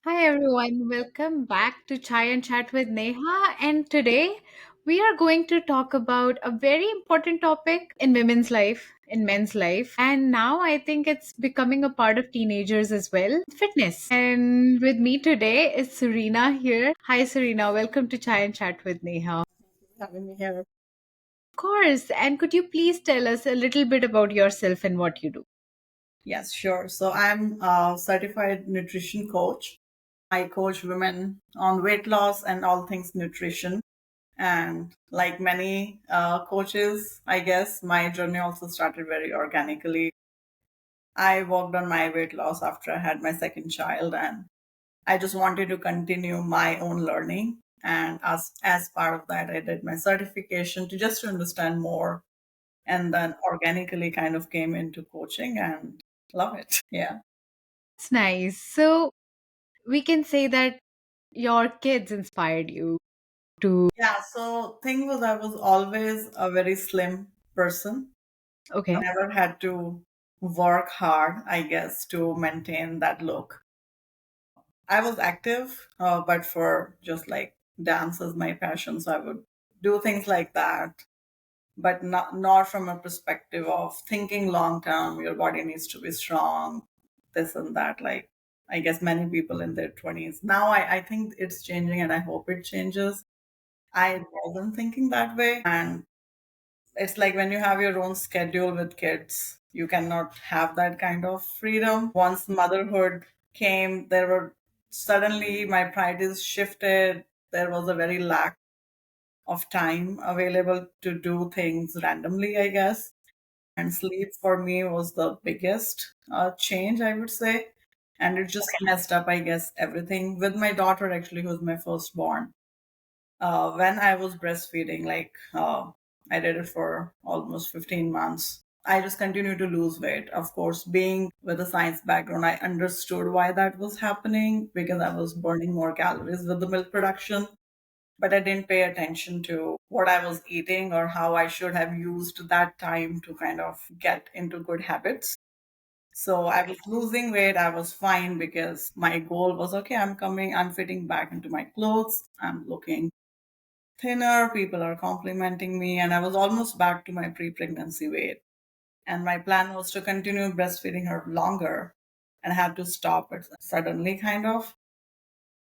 Hi everyone, welcome back to Chai and Chat with Neha. And today we are going to talk about a very important topic in women's life, in men's life. And now I think it's becoming a part of teenagers as well fitness. And with me today is Surina here. Hi Surina, welcome to Chai and Chat with Neha. Having me here. Of course. And could you please tell us a little bit about yourself and what you do? Yes, sure. So I'm a certified nutrition coach. I coach women on weight loss and all things nutrition. And like many coaches, I guess my journey also started very organically. I worked on my weight loss after I had my second child, and I just wanted to continue my own learning. And as part of that, I did my certification to understand more, and then organically kind of came into coaching and love it. Yeah. It's nice. So we can say that your kids inspired you to. Yeah. So thing was I was always a very slim person. Okay. Never had to work hard, I guess, to maintain that look. I was active, but for just like dance is my passion. So I would do things like that, but not from a perspective of thinking long term, your body needs to be strong, this and that. Like I guess many people in their 20s. Now I think it's changing and I hope it changes. I wasn't thinking that way. And it's like when you have your own schedule with kids, you cannot have that kind of freedom. Once motherhood came, there were suddenly my priorities shifted. There was a very lack of time available to do things randomly, I guess. And sleep for me was the biggest change, I would say. And it just messed up, I guess, everything with my daughter, actually, who's my firstborn. When I was breastfeeding, I did it for almost 15 months. I just continued to lose weight. Of course, being with a science background, I understood why that was happening because I was burning more calories with the milk production, but I didn't pay attention to what I was eating or how I should have used that time to kind of get into good habits. So I was losing weight. I was fine because my goal was okay, I'm fitting back into my clothes. I'm looking thinner. People are complimenting me. And I was almost back to my pre pregnancy weight. And my plan was to continue breastfeeding her longer and had to stop it suddenly, kind of.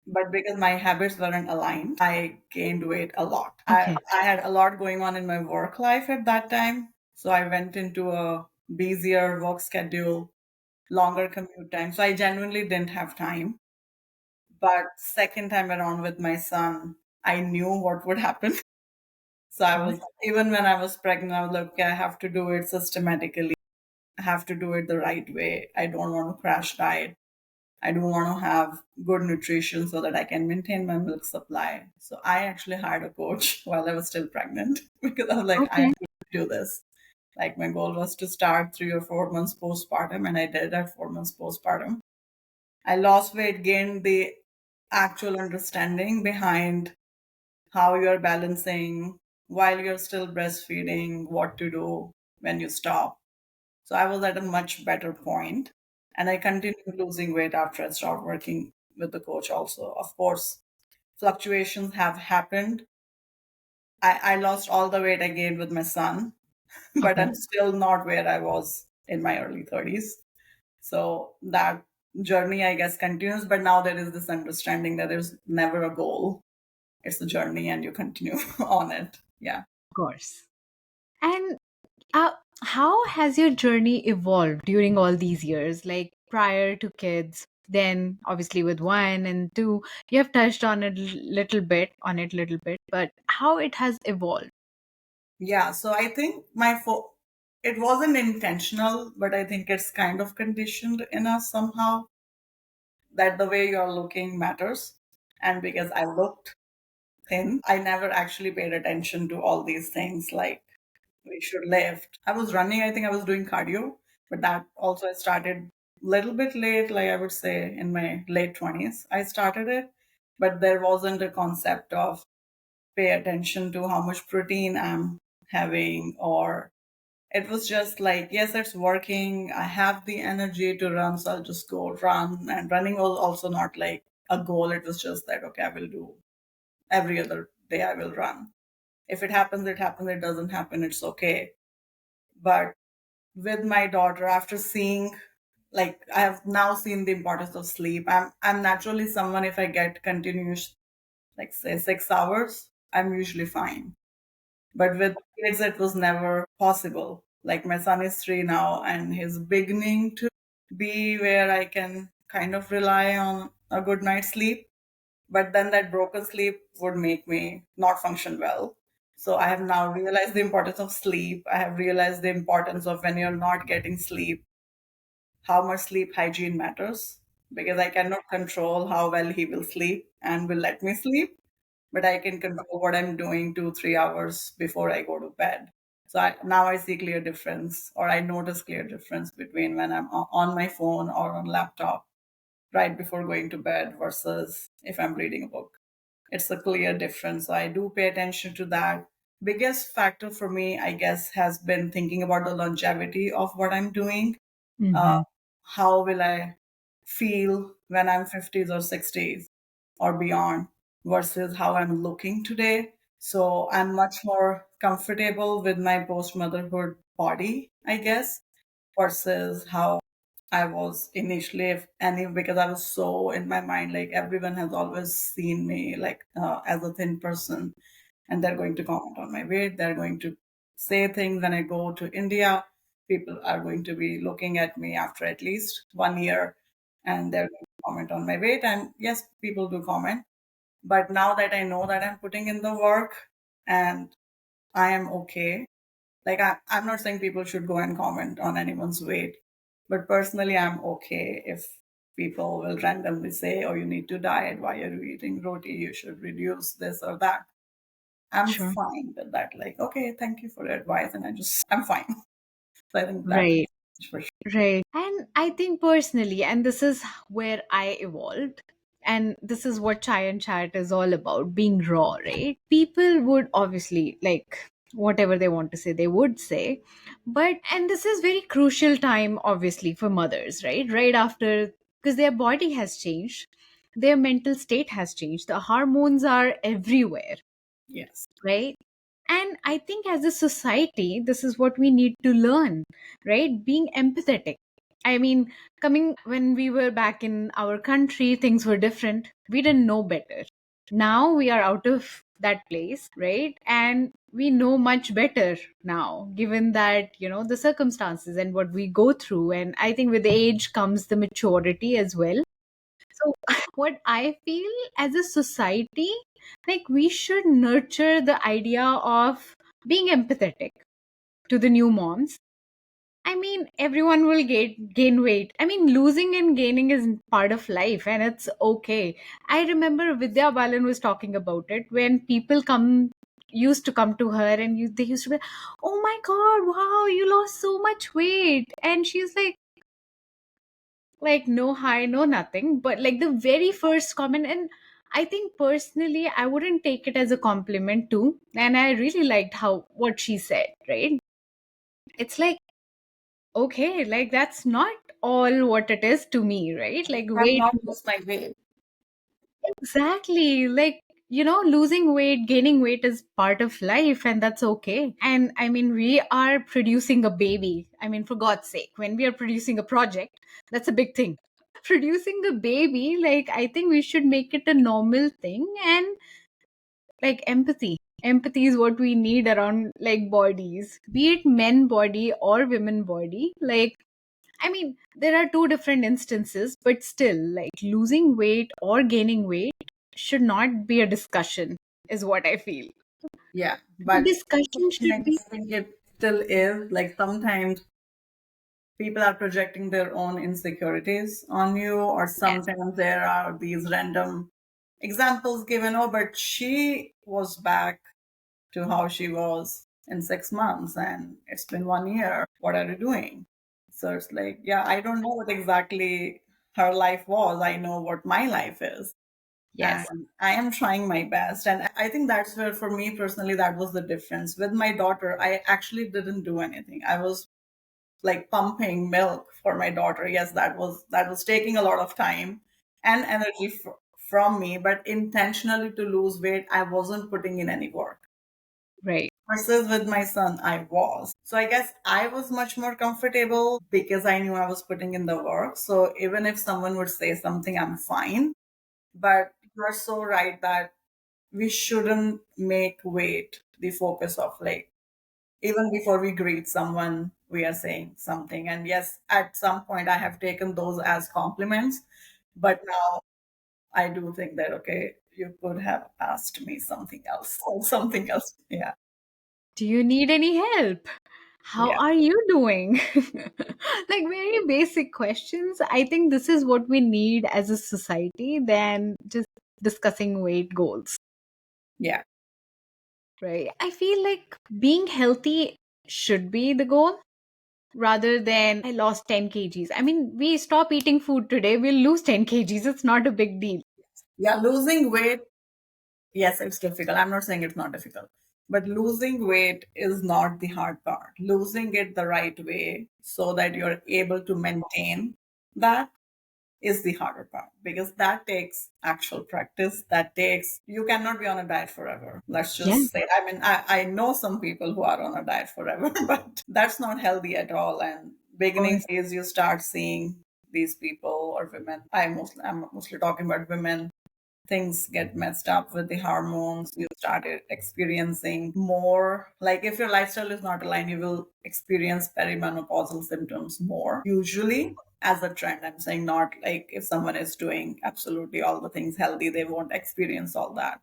But because my habits weren't aligned, I gained weight a lot. Okay. I had a lot going on in my work life at that time. So I went into a busier work schedule, longer commute time. So I genuinely didn't have time. But second time around with my son, I knew what would happen. So I was, even when I was pregnant, I was like, okay, I have to do it systematically. I have to do it the right way. I don't want to crash diet. I do want to have good nutrition so that I can maintain my milk supply. So I actually hired a coach while I was still pregnant because I was like, I Okay. have to do this. Like my goal was to start 3 or 4 months postpartum, and I did at 4 months postpartum. I lost weight, gained the actual understanding behind how you're balancing while you're still breastfeeding, what to do when you stop. So I was at a much better point, and I continued losing weight after I stopped working with the coach also. Of course, fluctuations have happened. I lost all the weight I gained with my son, but Okay. I'm still not where I was in my early 30s. So that journey, I guess, continues. But now there is this understanding that there's never a goal. It's a journey and you continue on it. Yeah. Of course. And uh, how has your journey evolved during all these years? Like prior to kids, then obviously with one and two, you have touched on it little bit, but how it has evolved. Yeah. So I think it wasn't intentional, but I think it's kind of conditioned in us somehow that the way you're looking matters. And because I looked thin, I never actually paid attention to all these things like we should lift. I was running, I think I was doing cardio, but that also I started little bit late, like I would say in my late 20s. I started it, but there wasn't a concept of pay attention to how much protein I'm having, or it was just like, yes, it's working. I have the energy to run, so I'll just go run. And running was also not like a goal. It was just that, okay, I will do every other day, I will run. If it happens, it happens. It doesn't happen, it's okay. But with my daughter, after seeing, like, I have now seen the importance of sleep. I'm naturally someone, if I get continuous, like say 6 hours, I'm usually fine. But with kids, it was never possible. Like my son is 3 now, and he's beginning to be where I can kind of rely on a good night's sleep. But then that broken sleep would make me not function well. So I have now realized the importance of sleep. I have realized the importance of when you're not getting sleep, how much sleep hygiene matters, because I cannot control how well he will sleep and will let me sleep, but I can control what I'm doing 2, 3 hours before I go to bed. So now I see clear difference, or I notice clear difference between when I'm on my phone or on laptop right before going to bed versus if I'm reading a book. It's a clear difference. So I do pay attention to that. Biggest factor for me, I guess, has been thinking about the longevity of what I'm doing. Uh, Hmm. how will I feel when I'm 50s or 60s or beyond versus how I'm looking today? So I'm much more comfortable with my post motherhood body, I guess, versus how I was initially, if any, because I was so in my mind, like everyone has always seen me like as a thin person, and they're going to comment on my weight. They're going to say things when I go to India. People are going to be looking at me after at least 1 year, and they're going to comment on my weight. And yes, people do comment. But now that I know that I'm putting in the work and I am okay, like I'm not saying people should go and comment on anyone's weight, but personally, I'm okay if people will randomly say, "Oh, you need to diet. Why are you eating roti? You should reduce this or that." I'm Sure. fine with that. Like, okay, thank you for the advice, and I'm fine. So I think that Right. for sure. Right. And I think personally, and this is where I evolved, and this is what Chai and Chat is all about, being raw, right? People would obviously like whatever they want to say, they would say. But, and this is very crucial time, obviously, for mothers, right? Right after, because their body has changed, their mental state has changed, the hormones are everywhere, Yes. right? And I think as a society, this is what we need to learn, right? Being empathetic. I mean, coming when we were back in our country, things were different. We didn't know better. Now we are out of that place, right? And we know much better now, given that, the circumstances and what we go through. And I think with age comes the maturity as well. So, what I feel as a society, like we should nurture the idea of being empathetic to the new moms. I mean, everyone will gain weight. I mean, losing and gaining is part of life and it's okay. I remember Vidya Balan was talking about it when people used to come to her and they used to be, oh my God, wow, you lost so much weight. And she's like no hi, no nothing, but like the very first comment. And I think personally I wouldn't take it as a compliment too, and I really liked how what she said, right? It's like, okay, like that's not all what it is to me, right? Like I've wait, not lost my weight. exactly, like losing weight, gaining weight is part of life and that's okay. And I mean, we are producing a baby, I mean, for God's sake, when we are producing a project, that's a big thing. Producing a baby, like I think we should make it a normal thing. And like empathy is what we need around like bodies, be it men body or women body. Like, I mean, there are two different instances, but still, like losing weight or gaining weight should not be a discussion, is what I feel. Yeah, The but discussion should like, be, I think it still is. Like sometimes people are projecting their own insecurities on you, or yes, sometimes there are these random examples given. Oh, but she was back to how she was in 6 months, and it's been 1 year. What are you doing? So it's like, yeah, I don't know what exactly her life was. I know what my life is. And yes, I am trying my best. And I think that's where, for me personally, that was the difference. With my daughter, I actually didn't do anything. I was like pumping milk for my daughter. Yes, that was taking a lot of time and energy from me, but intentionally to lose weight, I wasn't putting in any work. Right. Versus with my son, I was. So I guess I was much more comfortable because I knew I was putting in the work. So even if someone would say something, I'm fine. But you're so right that we shouldn't make weight the focus of, like, even before we greet someone, we are saying something. And yes, at some point I have taken those as compliments. But now I do think that, okay, you could have asked me something else or something else. Yeah. Do you need any help? How Yeah. are you doing? Like very basic questions. I think this is what we need as a society than just discussing weight goals, Yeah. right? I feel like being healthy should be the goal rather than I lost 10 kgs. I mean, we stop eating food today, we'll lose 10 kgs. It's not a big deal. Yeah. Losing weight, yes, it's difficult. I'm not saying it's not difficult. But losing weight is not the hard part. Losing it the right way so that you're able to maintain that is the harder part, because that takes actual practice. That takes, you cannot be on a diet forever. Let's Yeah. just say, I mean, I know some people who are on a diet forever, but that's not healthy at all. And beginning phase, you start seeing these people or women. I'm mostly talking about women. Things get messed up with the hormones. You started experiencing more, like, if your lifestyle is not aligned, you will experience perimenopausal symptoms more usually, as a trend. I'm saying, not like if someone is doing absolutely all the things healthy, they won't experience all that.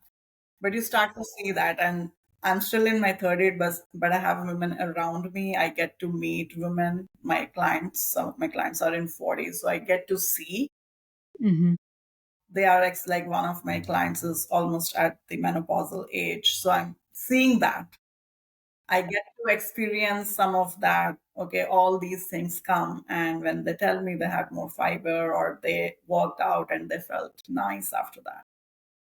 But you start to see that. And I'm still in my 30s, but I have women around me. I get to meet women, my clients. Some of my clients are in 40s, so I get to see. Hmm. They are like, one of my clients is almost at the menopausal age, so I'm seeing that. I get to experience some of that. Okay, all these things come, and when they tell me they had more fiber or they worked out and they felt nice after that.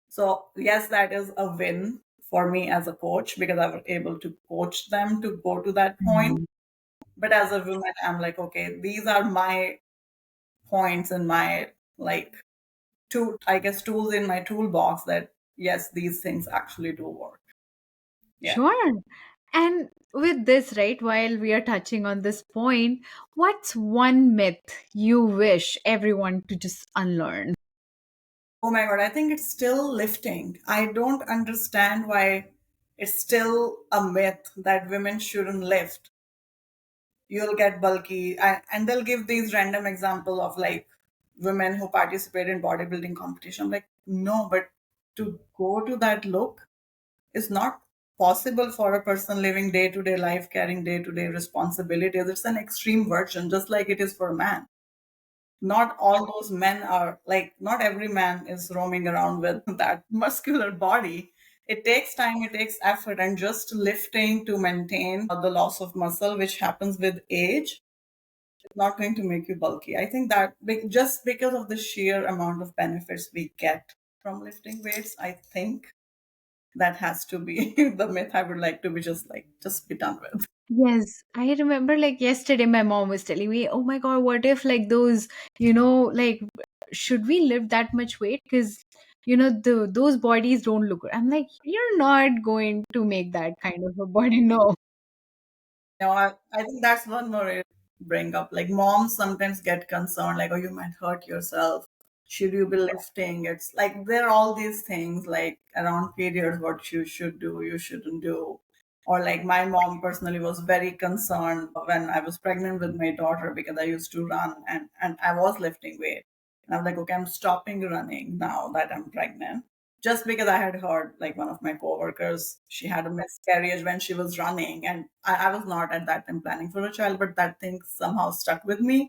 So yes, that is a win for me as a coach, because I was able to coach them to go to that point. But as a woman, I'm like, okay, these are my points in my, like, two, I guess, tools in my toolbox that yes, these things actually do work. Yeah. Sure. And with this, right, while we are touching on this point, what's one myth you wish everyone to just unlearn? Oh my God, I think it's still lifting. I don't understand why it's still a myth that women shouldn't lift. You'll get bulky. And they'll give these random example of, like, women who participate in bodybuilding competition. Like, no, but to go to that look is not possible for a person living day to day life, carrying day to day responsibilities. It's an extreme version, just like it is for a man. Not all those men are like, not every man is roaming around with that muscular body. It takes time, it takes effort, and just lifting to maintain the loss of muscle, which happens with age, is not going to make you bulky. I think that just because of the sheer amount of benefits we get from lifting weights, I think that has to be the myth I would like to be just like, just be done with. Yes, I remember like yesterday my mom was telling me, "Oh my God, what if like those, like should we lift that much weight? Because those bodies don't look good." I'm like, "You're not going to make that kind of a body, no." I think that's one more I bring up. Like, moms sometimes get concerned, like, oh, you might hurt yourself. Should you be lifting? It's like there are all these things, like, around periods, what you should do, you shouldn't do. Or like, my mom personally was very concerned when I was pregnant with my daughter, because I used to run, and I was lifting weight. And I was like, okay, I'm stopping running now that I'm pregnant, just because I had heard, like, one of my coworkers, she had a miscarriage when she was running, and I was not at that time planning for a child, but that thing somehow stuck with me.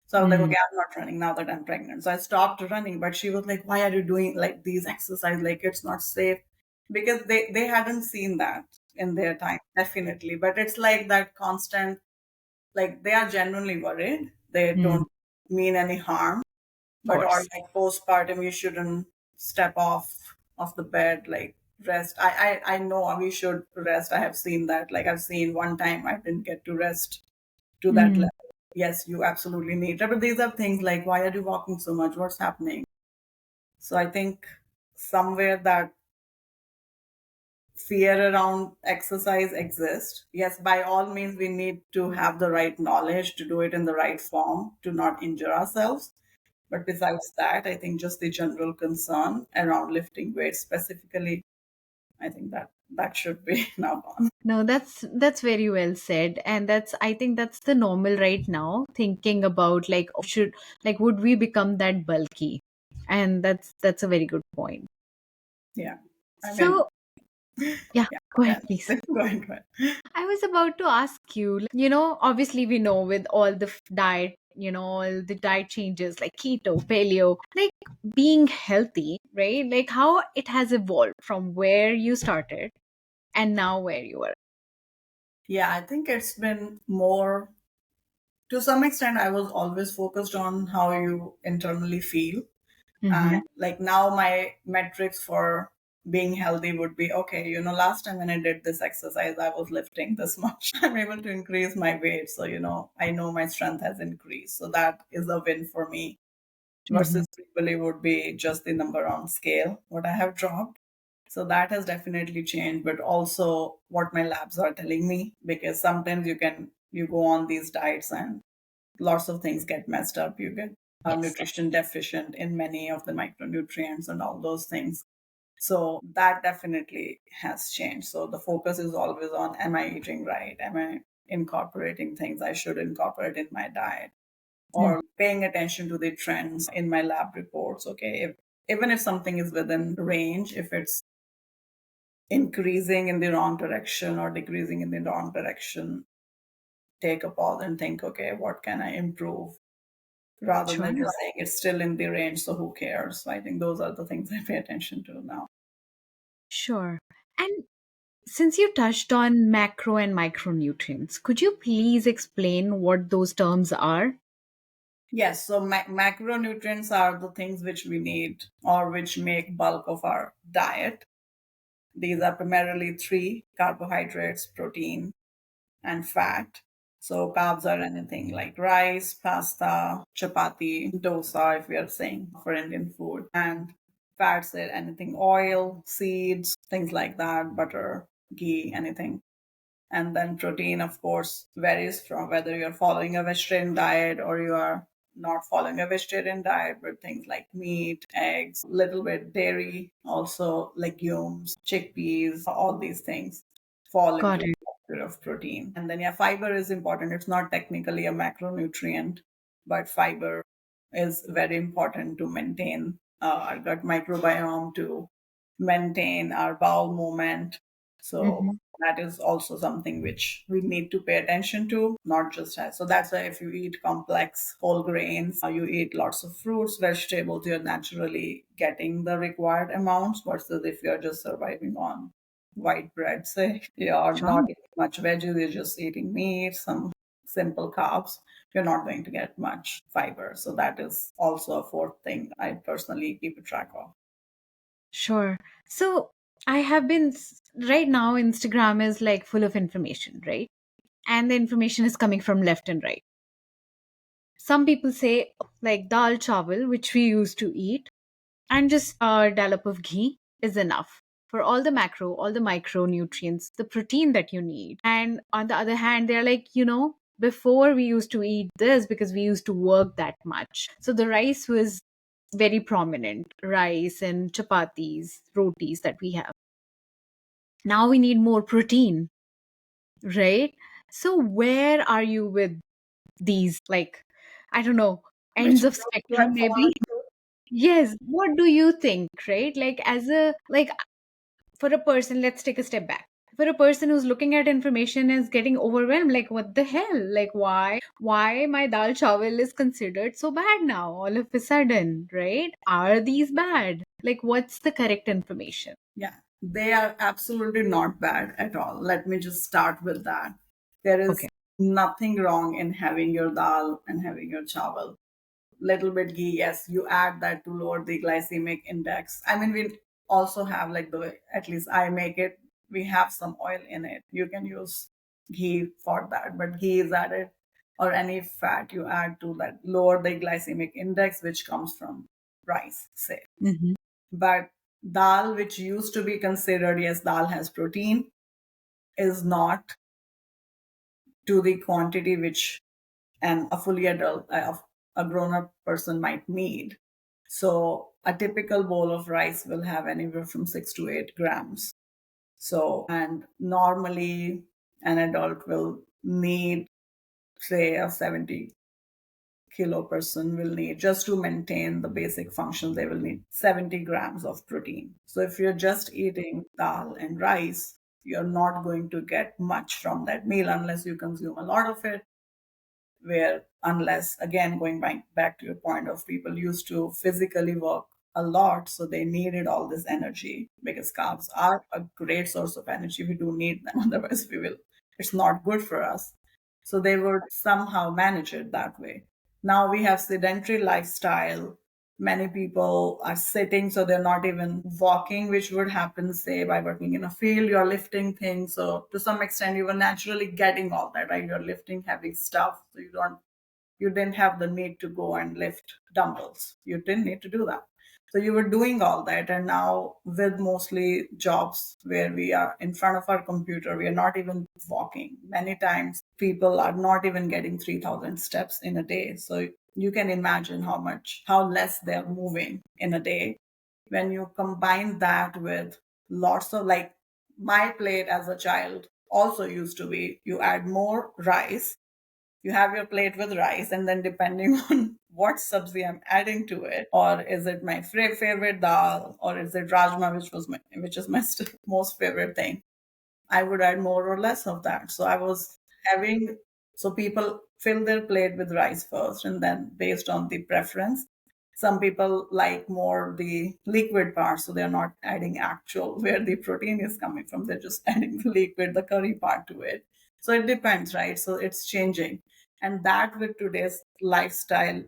So I was like, Mm, okay, I'm not running now that I'm pregnant. So I stopped running, but she was like, why are you doing like these exercise? Like, it's not safe, because they hadn't seen that in their time, definitely. But it's like that constant, like, they are genuinely worried. They mm, don't mean any harm, of but or course. like postpartum, you shouldn't step off the bed, like, rest. I know we should rest. I have seen that. Like, I've seen one time I didn't get to rest to that Mm, level. Yes, you absolutely need it. But these are things like, why are you walking so much? What's happening? So I think somewhere that fear around exercise exists. Yes, by all means, we need to have the right knowledge to do it in the right form to not injure ourselves. But besides that, I think just the general concern around lifting weights specifically, I think that should be now gone. No, that's very well said. And that's I think that's the normal right now, thinking about like should like would we become that bulky? And that's a very good point. Yeah. I mean, So yeah, yeah, go ahead, yes. please. Go ahead, go ahead. I was about to ask you, obviously we know with all the diet, all the diet changes like keto, paleo, like being healthy, right? Like how it has evolved from where you started and now where you are. Yeah, I think it's been more to some extent. I was always focused on how you internally feel. Mm-hmm. And like now, my metrics for being healthy would be okay, last time when I did this exercise, I was lifting this much. I'm able to increase my weight. So, I know my strength has increased. So that is a win for me Mm-hmm. versus people it would be just the number on scale, what I have dropped. So that has definitely changed, but also what my labs are telling me, because sometimes you go on these diets and lots of things get messed up. You get Yes. nutrition deficient in many of the micronutrients and all those things. So that definitely has changed. So the focus is always on, am I eating right? Am I incorporating things I should incorporate in my diet? Mm. Or paying attention to the trends in my lab reports. Okay, even if something is within range, if it's increasing in the wrong direction or decreasing in the wrong direction, take a pause and think, okay, what can I improve? Rather Sure. than just saying it's still in the range, so who cares? So I think those are the things I pay attention to now. Sure. And since you touched on macro and micronutrients, could you please explain what those terms are? Yes, so macronutrients are the things which we need or which make bulk of our diet. These are primarily three: carbohydrates, protein, and fat. So carbs are anything like rice, pasta, chapati, dosa, if we are saying for Indian food. And fats are anything oil, seeds, things like that, butter, ghee, anything. And then protein, of course, varies from whether you're following a vegetarian diet or you are not following a vegetarian diet, but things like meat, eggs, little bit dairy, also legumes, chickpeas, all these things fall Got into it. the category of protein. And then, yeah, fiber is important. It's not technically a macronutrient, but fiber is very important to maintain our gut microbiome, to maintain our bowel movement. So Mm-hmm. that is also something which we need to pay attention to, not just as. So that's why if you eat complex whole grains, you eat lots of fruits, vegetables, you're naturally getting the required amounts versus if you're just surviving on white bread, say, you're Sure. not eating much veggies, you're just eating meat, some simple carbs, you're not going to get much fiber. So that is also a fourth thing I personally keep a track of. Sure. So I have been right now, Instagram is like full of information, right? And the information is coming from left and right. Some people say like dal chawal, which we used to eat, and just a dollop of ghee is enough for all the macro, all the micronutrients, the protein that you need. And on the other hand, they're like, before we used to eat this because we used to work that much. So the rice was very prominent, rice and chapatis, rotis that we have. Now we need more protein, right? So where are you with these, like, I don't know, Which ends of group do I spectrum fall maybe? into? Yes, what do you think, right? Like as a like for a person, let's take a step back. For a person who's looking at information is getting overwhelmed, like what the hell? Like why my dal chawal is considered so bad now all of a sudden, right? Are these bad? Like what's the correct information? Yeah, they are absolutely not bad at all. Let me just start with that. There is Okay. nothing wrong in having your dal and having your chawal. Little bit ghee, yes, you add that to lower the glycemic index. I mean, we also have like the way, at least I make it, we have some oil in it. You can use ghee for that, but ghee is added or any fat you add to that lower the glycemic index, which comes from rice, say. Hmm. But dal, which used to be considered, yes, dal has protein, is not to the quantity which a fully adult, a grown up person might need. So a typical bowl of rice will have anywhere from 6 to 8 grams. So, and normally an adult will need, say, a 70 kilo person will need, just to maintain the basic functions, they will need 70 grams of protein. So if you're just eating dal and rice, you're not going to get much from that meal unless you consume a lot of it, where unless, again, going back to your point of people used to physically work a lot, so they needed all this energy, because carbs are a great source of energy. We do need them, otherwise we will, it's not good for us. So they would somehow manage it that way. Now we have sedentary lifestyle. Many people are sitting, so they're not even walking, which would happen, say, by working in a field. You're lifting things, so to some extent you were naturally getting all that, right? You're lifting heavy stuff, so you didn't have the need to go and lift dumbbells. You didn't need to do that. So you were doing all that. And now, with mostly jobs where we are in front of our computer, we are not even walking. Many times people are not even getting 3,000 steps in a day. So you can imagine how less they're moving in a day. When you combine that with lots of, like, my plate as a child also used to be, you add more rice, you have your plate with rice, and then depending on what sabzi I'm adding to it, or is it my favorite dal, or is it rajma, which is my most favorite thing, I would add more or less of that. So I was having, so people fill their plate with rice first, and then based on the preference, some people like more the liquid part, so they're not adding actual where the protein is coming from. They're just adding the liquid, the curry part to it. So it depends, right? So it's changing. And that, with today's lifestyle,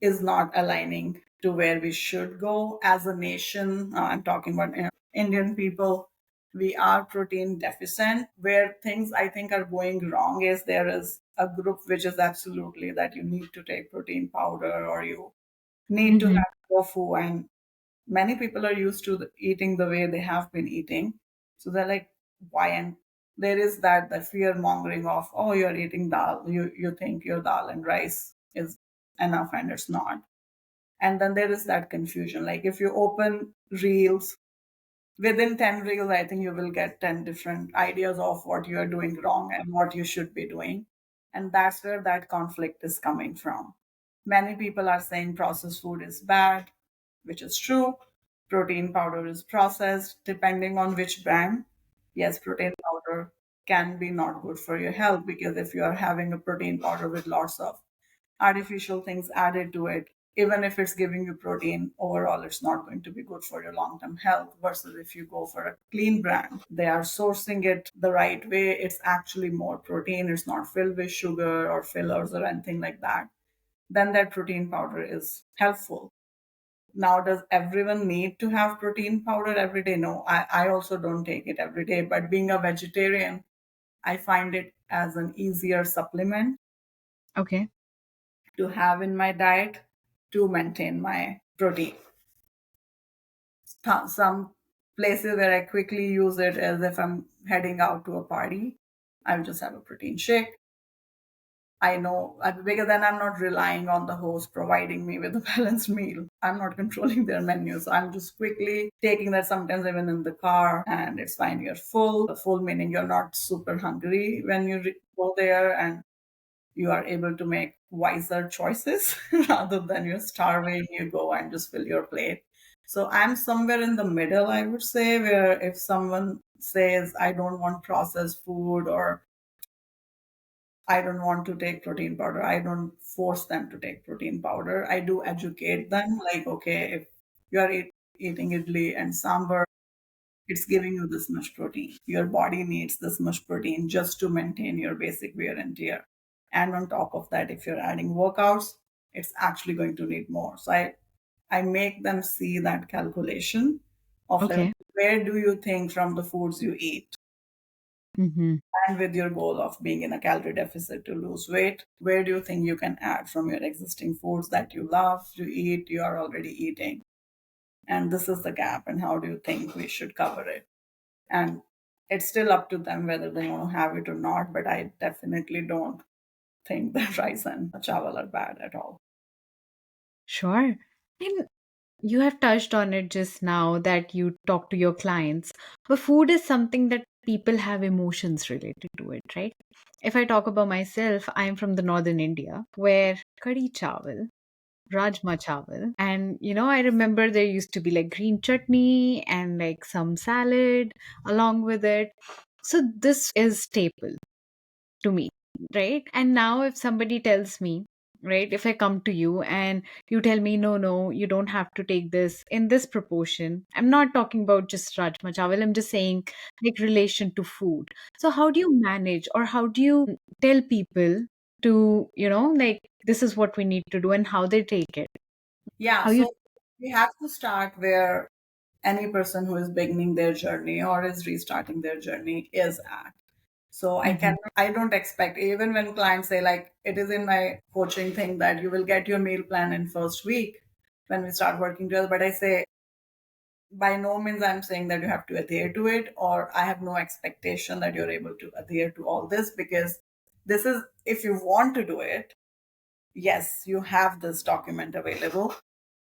is not aligning to where we should go as a nation. I'm talking about Indian people. We are protein deficient. Where things I think are going wrong is there is a group which is absolutely that you need to take protein powder, or you need to Hmm. have tofu. And many people are used to eating the way they have been eating. So they're like, why? And there is that fear mongering of, oh, you're eating dal. You think your dal and rice is enough, and it's not. And then there is that confusion. Like, if you open reels, within 10 reels, I think you will get 10 different ideas of what you are doing wrong and what you should be doing. And that's where that conflict is coming from. Many people are saying processed food is bad, which is true. Protein powder is processed, depending on which brand. Yes, protein powder can be not good for your health, because if you are having a protein powder with lots of artificial things added to it, even if it's giving you protein, overall it's not going to be good for your long term health. Versus if you go for a clean brand, they are sourcing it the right way, it's actually more protein, it's not filled with sugar or fillers or anything like that, then that protein powder is helpful. Now, does everyone need to have protein powder every day? No, I also don't take it every day. But being a vegetarian, I find it as an easier supplement Okay. to have in my diet to maintain my protein. Some places where I quickly use it is if I'm heading out to a party, I'll just have a protein shake. I know, because then I'm not relying on the host providing me with a balanced meal. I'm not controlling their menu. So I'm just quickly taking that, sometimes even in the car, and it's fine. You're full. Full meaning you're not super hungry when you go there, and you are able to make wiser choices rather than you're starving, you go and just fill your plate. So I'm somewhere in the middle, I would say, where if someone says, I don't want processed food, or I don't want to take protein powder, I don't force them to take protein powder. I do educate them, like, okay, if you are eating idli and sambar, it's giving you this much protein. Your body needs this much protein just to maintain your basic wear and tear. And on top of that, if you're adding workouts, it's actually going to need more. So I make them see that calculation of, like, Okay. where do you think from the foods you eat Mm-hmm. And with your goal of being in a calorie deficit to lose weight, where do you think you can add from your existing foods that you love to eat, you are already eating? And this is the gap, and how do you think we should cover it? And it's still up to them whether they want to have it or not, but I definitely don't think that rice and chawal are bad at all. Sure. And you have touched on it just now that you talk to your clients, but food is something that people have emotions related to it, right? If I talk about myself, I'm from the northern India where kadi chawal, rajma chawal, and I remember there used to be like green chutney and like some salad along with it. So this is staple to me, right? And now if somebody tells me, right, if I come to you and you tell me, no, no, you don't have to take this in this proportion. I'm not talking about just rajma chawal. I'm just saying like relation to food. So how do you manage or how do you tell people to, like this is what we need to do and how they take it? Yeah, How you so we have to start where any person who is beginning their journey or is restarting their journey is at. So Mhm. I don't expect, even when clients say like it is in my coaching thing that you will get your meal plan in first week when we start working together. But I say by no means I'm saying that you have to adhere to it, or I have no expectation that you're able to adhere to all this, because this is, if you want to do it, yes, you have this document available,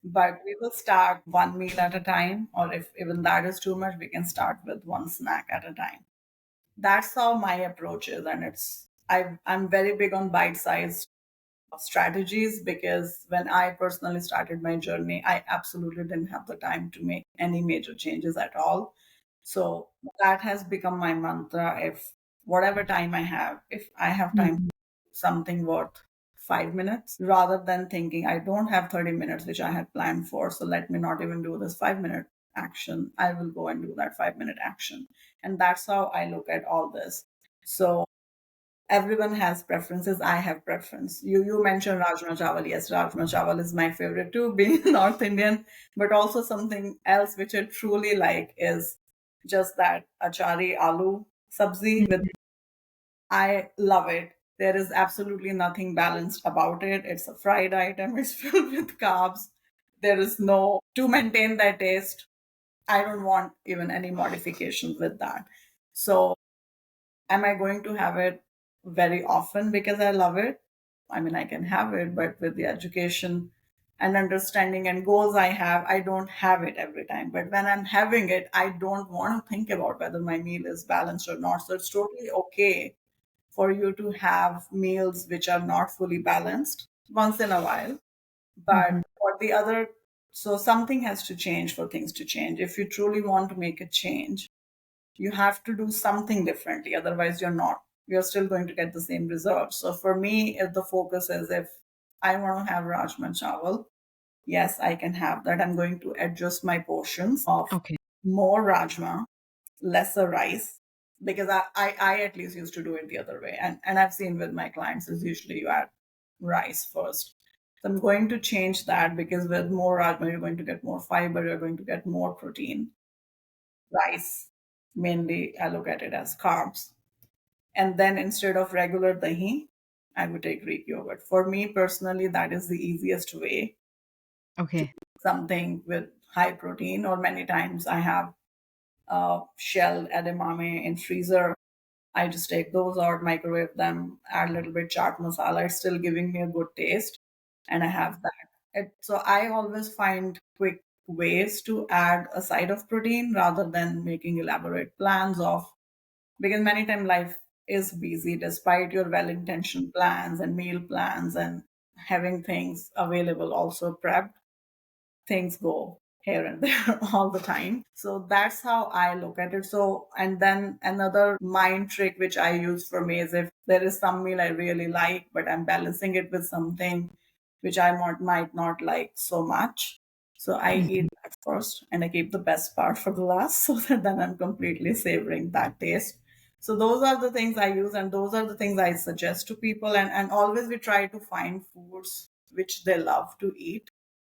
but we will start one meal at a time, or if even that is too much, we can start with one snack at a time. That's how my approach is. And I'm very big on bite-sized strategies, because when I personally started my journey, I absolutely didn't have the time to make any major changes at all. So that has become my mantra. If whatever time I have, if I have time, Mhm. something worth 5 minutes, rather than thinking I don't have 30 minutes, which I had planned for. So let me not even do this 5 minute action. I will go and do that 5 minute action. And that's how I look at all this. So everyone has preferences. I have preference. You mentioned Rajma Chawal. Yes, Rajma Chawal is my favorite too, being North Indian. But also something else which I truly like is just that achari aloo sabzi with. I love it. There is absolutely nothing balanced about it. It's a fried item. It's filled with carbs. There is no to maintain that taste. I don't want even any modifications with that. So am I going to have it very often because I love it? I mean, I can have it, but with the education and understanding and goals I have, I don't have it every time. But when I'm having it, I don't want to think about whether my meal is balanced or not. So it's totally okay for you to have meals which are not fully balanced once in a while. But Mhm. for the other, so something has to change for things to change. If you truly want to make a change, you have to do something differently. Otherwise, you're still going to get the same results. So for me, if the focus is, if I want to have Rajma Chawal, yes, I can have that. I'm going to adjust my portions of Okay. more Rajma, lesser rice, because I at least used to do it the other way. And I've seen with my clients is usually you add rice first. So I'm going to change that, because with more Rajma, you're going to get more fiber, you're going to get more protein. Rice, mainly I look at it as carbs. And then instead of regular dahi, I would take Greek yogurt. For me personally, that is the easiest way. Okay. Something with high protein, or many times I have shell edamame in freezer. I just take those out, microwave them, add a little bit chaat masala. It's still giving me a good taste, and I have that. So I always find quick ways to add a side of protein rather than making elaborate plans of, because many times life is busy despite your well-intentioned plans and meal plans and having things available also prepped, things go here and there all the time. So that's how I look at it. So, and then another mind trick which I use for me is, if there is some meal I really like, but I'm balancing it with something which might not like so much. So I eat Mhm. that first and I keep the best part for the last so that then I'm completely savoring that taste. So those are the things I use, and those are the things I suggest to people. And always we try to find foods which they love to eat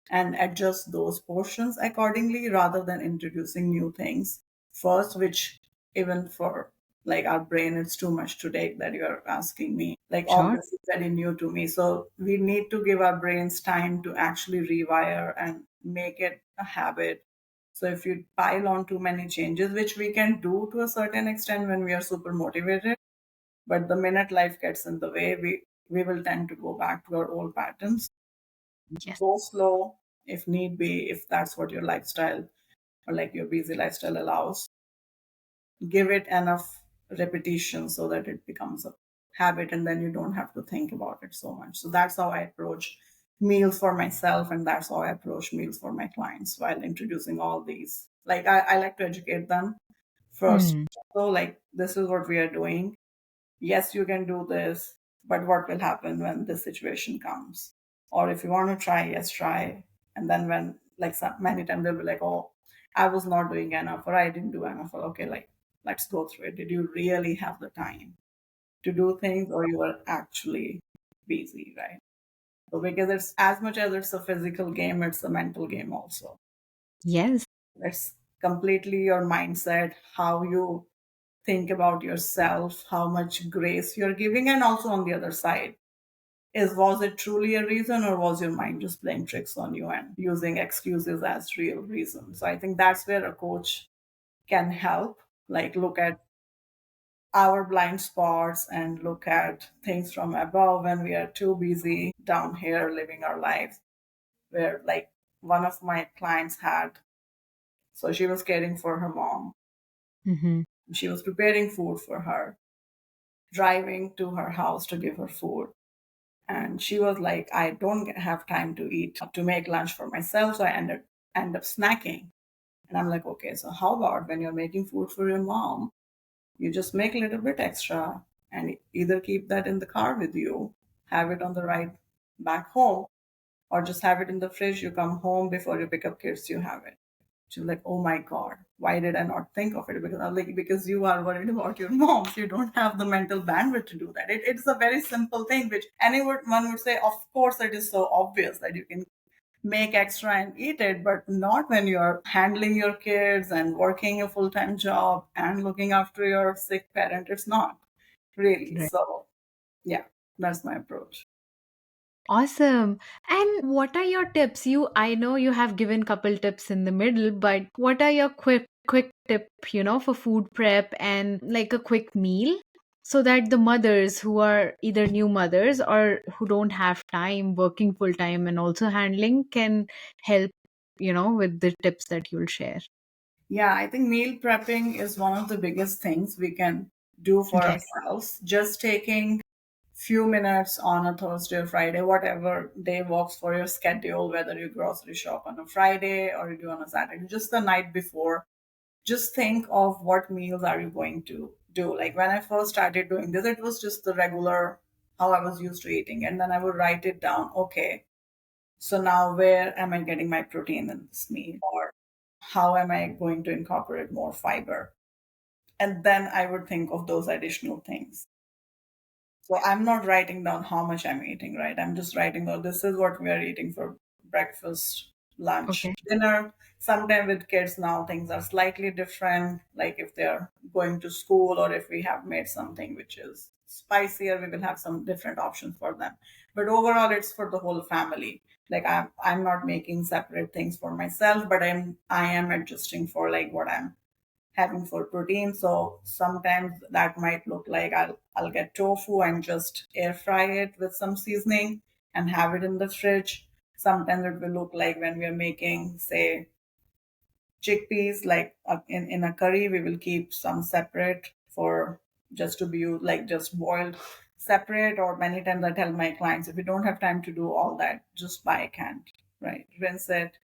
and adjust those portions accordingly, rather than introducing new things first, which even for Like our brain is too much to take that you're asking me. Like all Sure. this is very new to me. So we need to give our brains time to actually rewire and make it a habit. So if you pile on too many changes, which we can do to a certain extent when we are super motivated, but the minute life gets in the way, we will tend to go back to our old patterns. Yes. Go slow if need be, if that's what your lifestyle or like your busy lifestyle allows. Give it enough repetition so that it becomes a habit and then you don't have to think about it so much. So that's how I approach meals for myself, and that's how I approach meals for my clients while introducing all these. Like I like to educate them first. Hmm. So like this is what we are doing. Yes, you can do this, but what will happen when this situation comes? Or if you want to try, yes, try. And then when like many times they'll be like, oh, I was not doing enough or I didn't do enough. Or okay, like let's go through it. Did you really have the time to do things or you were actually busy, right? So because it's as much as it's a physical game, it's a mental game also. Yes. It's completely your mindset, how you think about yourself, how much grace you're giving, and also on the other side is was it truly a reason or was your mind just playing tricks on you and using excuses as real reasons? So I think that's where a coach can help, like look at our blind spots and look at things from above when we are too busy down here living our lives. Where like one of my clients had, so she was caring for her mom, Mm-hmm. she was preparing food for her, driving to her house to give her food. And she was like, I don't have time to eat to make lunch for myself, so I end up snacking. And I'm like, okay, so how about when you're making food for your mom, you just make a little bit extra and either keep that in the car with you, have it on the ride back home, or just have it in the fridge. You come home before you pick up kids, you have it. She was like, "Oh my God, why did I not think of it?" Because I was like, "Because you are worried about your mom. So you don't have the mental bandwidth to do that." It's a very simple thing, which anyone one would say, "Of course, it is so obvious that you can make extra and eat it," but not when you're handling your kids and working a full time job and looking after your sick parent. It's not really. Right. So, yeah, that's my approach. Awesome. And what are your tips? I know you have given couple tips in the middle, but what are your quick tip, for food prep and like a quick meal so that the mothers who are either new mothers or who don't have time working full time and also handling can help, with the tips that you'll share. Yeah, I think meal prepping is one of the biggest things we can do for Yes. ourselves. Just taking few minutes on a Thursday or Friday, whatever day works for your schedule, whether you grocery shop on a Friday or you do on a Saturday, just the night before, just think of what meals are you going to do. Like when I first started doing this, it was just the regular how I was used to eating. And then I would write it down. Okay, so now where am I getting my protein in this meal? Or how am I going to incorporate more fiber? And then I would think of those additional things. So I'm not writing down how much I'm eating, right? I'm just writing down this is what we are eating for breakfast, lunch, Okay. dinner. Sometimes with kids now things are slightly different. Like if they're going to school or if we have made something which is spicier, we will have some different options for them. But overall it's for the whole family. Like I'm not making separate things for myself, but I am adjusting for like what I'm having for protein. So sometimes that might look like I'll get tofu and just air fry it with some seasoning and have it in the fridge. Sometimes it will look like when we are making, say, chickpeas, like in a curry, we will keep some separate for just to be like just boiled separate. Or many times I tell my clients, if you don't have time to do all that, just buy a canned, right? Rinse it,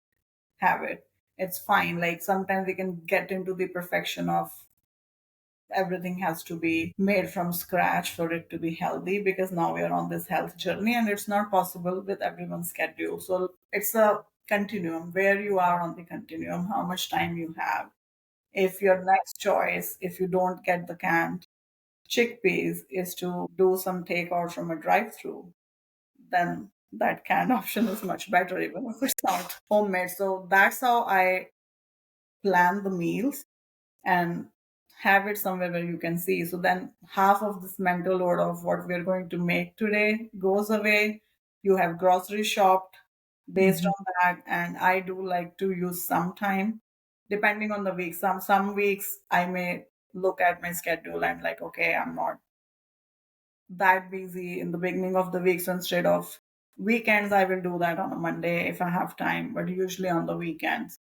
have it. It's fine. Like sometimes we can get into the perfection of everything has to be made from scratch for it to be healthy, because now we are on this health journey and it's not possible with everyone's schedule. So it's a continuum where you are on the continuum, how much time you have. If your next choice, if you don't get the canned chickpeas, is to do some takeout from a drive through, then that canned option is much better, even if it's not homemade. So that's how I plan the meals. And have it somewhere where you can see. So then half of this mental load of what we're going to make today goes away. You have grocery shopped based Mhm. on that. And I do like to use some time depending on the week. Some weeks I may look at my schedule and like, okay, I'm not that busy in the beginning of the week. So instead of weekends, I will do that on a Monday if I have time, but usually on the weekends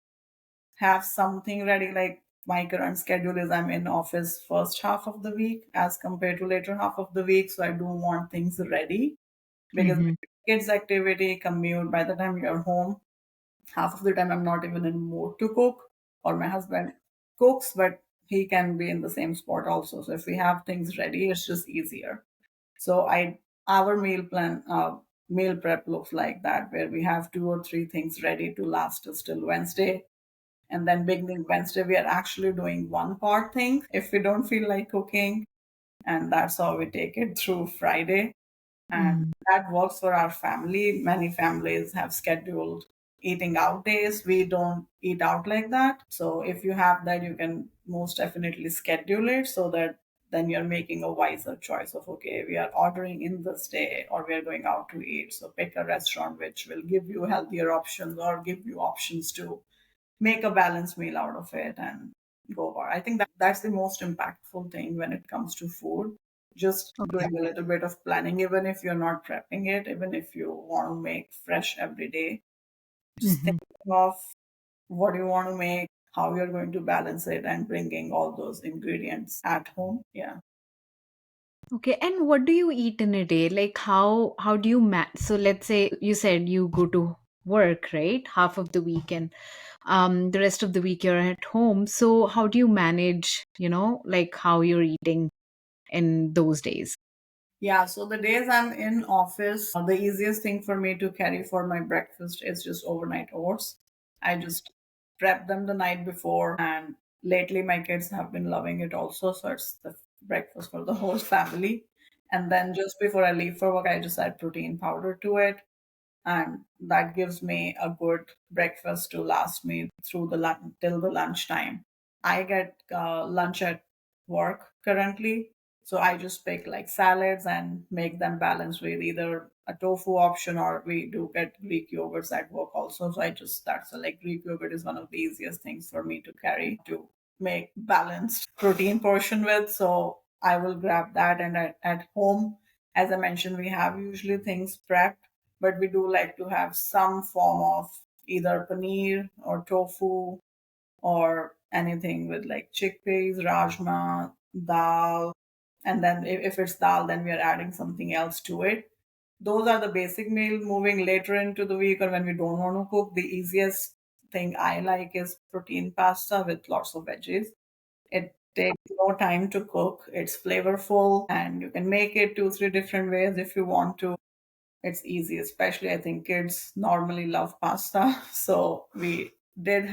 have something ready. Like my current schedule is I'm in office first half of the week as compared to later half of the week. So I do want things ready because Mhm. kids activity, commute, by the time you're home, half of the time I'm not even in mood to cook, or my husband cooks, but he can be in the same spot also. So if we have things ready, it's just easier. So I our meal prep looks like that, where we have 2 or 3 things ready to last us till Wednesday. And then beginning Wednesday, we are actually doing one pot thing if we don't feel like cooking. And that's how we take it through Friday. And Mhm. that works for our family. Many families have scheduled eating out days. We don't eat out like that. So if you have that, you can most definitely schedule it so that then you're making a wiser choice of, okay, we are ordering in this day or we are going out to eat. So pick a restaurant which will give you healthier options or give you options to make a balanced meal out of it and go over. I think that's the most impactful thing when it comes to food. Just Okay. doing a little bit of planning, even if you're not prepping it, even if you want to make fresh every day, just Mhm. thinking of what you want to make, how you're going to balance it, and bringing all those ingredients at home. Yeah. Okay, and what do you eat in a day? Like how do you so let's say you said you go to work, right? Half of the week and the rest of the week you're at home. So how do you manage, like how you're eating in those days? Yeah, so the days I'm in office, the easiest thing for me to carry for my breakfast is just overnight oats. I just prep them the night before, and lately my kids have been loving it also. So it's the breakfast for the whole family. And then just before I leave for work, I just add protein powder to it, and that gives me a good breakfast to last me through the till the lunchtime. I get lunch at work currently, so I just pick like salads and make them balanced with either a tofu option, or we do get Greek yogurts at work also. So I just that's like Greek yogurt is one of the easiest things for me to carry to make balanced protein portion with. So I will grab that, and at home, as I mentioned, we have usually things prepped, but we do like to have some form of either paneer or tofu or anything with like chickpeas, rajma, dal. And then if it's dal, then we are adding something else to it. Those are the basic meal. Moving later into the week or when we don't want to cook, the easiest thing I like is protein pasta with lots of veggies. It takes no time to cook. It's flavorful and you can make it 2, 3 different ways if you want to. It's easy, especially I think kids normally love pasta. So we did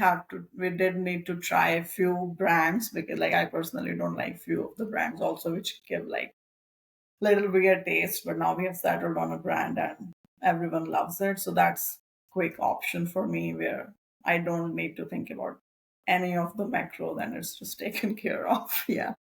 need to try a few brands because like I personally don't like few of the brands also which give like little weird taste, but now we have settled on a brand and everyone loves it. So that's quick option for me where I don't need to think about any of the macro, then it's just taken care of. Yeah.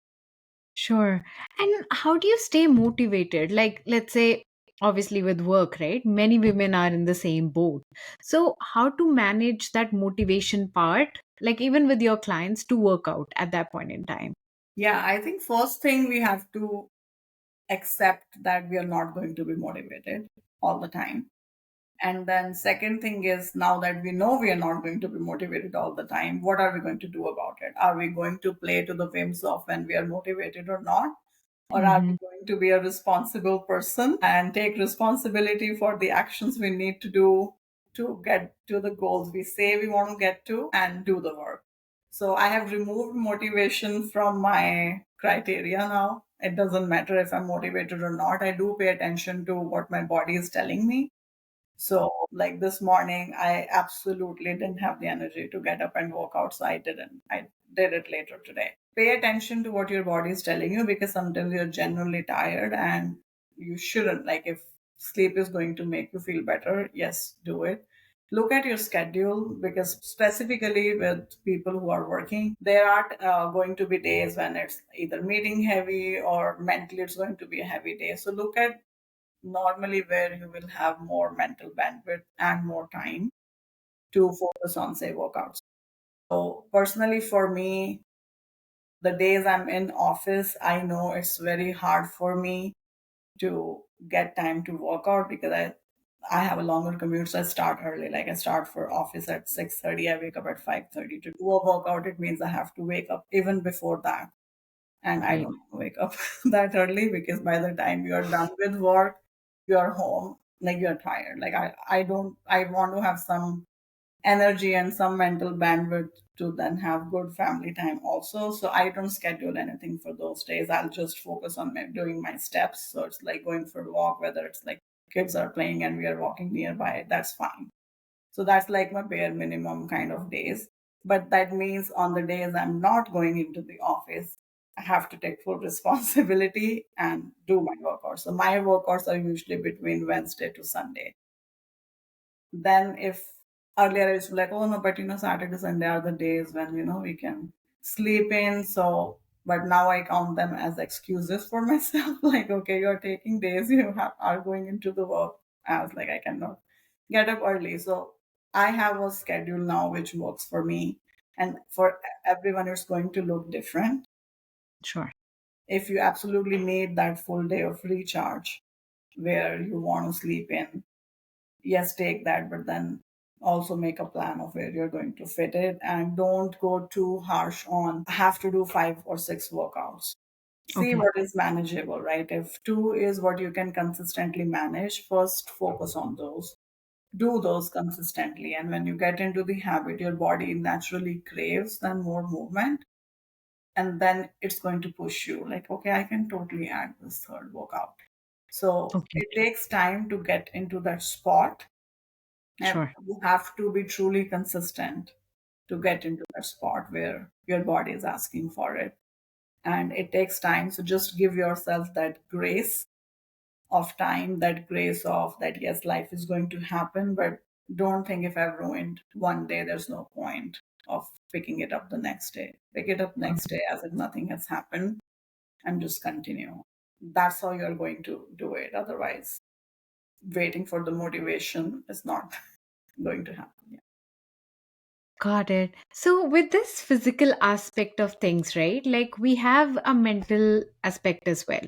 Sure. And how do you stay motivated? Like, let's say, obviously, with work, right? Many women are in the same boat. So, how to manage that motivation part, like, even with your clients to work out at that point in time? Yeah, I think first thing we have to accept that we are not going to be motivated all the time. And then second thing is, now that we know we are not going to be motivated all the time, what are we going to do about it? Are we going to play to the whims of when we are motivated or not? Or are we Mm-hmm. going to be a responsible person and take responsibility for the actions we need to do to get to the goals we say we want to get to and do the work? So I have removed motivation from my criteria now. It doesn't matter if I'm motivated or not. I do pay attention to what my body is telling me. So, like this morning, I absolutely didn't have the energy to get up and work out, so I didn't. I did it later today. Pay attention to what your body is telling you because sometimes you're genuinely tired and you shouldn't. Like, if sleep is going to make you feel better, yes, do it. Look at your schedule, because specifically with people who are working, there are going to be days when it's either meeting heavy or mentally it's going to be a heavy day. So look at normally where you will have more mental bandwidth and more time to focus on, say, workouts. So personally for me, the days I'm in office, I know it's very hard for me to get time to work out, because I have a longer commute, so I start early. Like I start for office at 6:30. I wake up at 5:30 to do a workout. It means I have to wake up even before that. And I Right. don't wake up that early, because by the time you're done with work, you're home, like you're tired. Like I want to have some energy and some mental bandwidth to then have good family time also. So I don't schedule anything for those days. I'll just focus on doing my steps. So it's like going for a walk, whether it's like kids are playing and we are walking nearby, that's fine. So that's like my bare minimum kind of days. But that means on the days I'm not going into the office, I have to take full responsibility and do my workouts. So my workouts are usually between Wednesday to Sunday. Then if earlier it's like, oh no, but Saturday, Sunday are the days when, we can sleep in. So, but now I count them as excuses for myself. Like, okay, you're taking days are going into the work. I was like, I cannot get up early. So I have a schedule now which works for me. And for everyone, it's going to look different. Sure. If you absolutely need that full day of recharge where you want to sleep in, yes, take that, but then also make a plan of where you're going to fit it, and don't go too harsh on I have to do 5 or 6 workouts. See Okay. what is manageable, right? If 2 is what you can consistently manage, first focus on those. Do those consistently. And when you get into the habit, your body naturally craves then more movement. And then it's going to push you like, okay, I can totally add this third workout. So Okay. it takes time to get into that spot, and Sure. you have to be truly consistent to get into that spot where your body is asking for it. And it takes time. So just give yourself that grace of time, that grace of that, yes, life is going to happen, but don't think if I've ruined one day, there's no point of picking it up the next day. Pick it up next day as if nothing has happened and just continue. That's how you're going to do it. Otherwise, waiting for the motivation is not going to happen. Yeah. Got it. So, with this physical aspect of things, right? Like we have a mental aspect as well,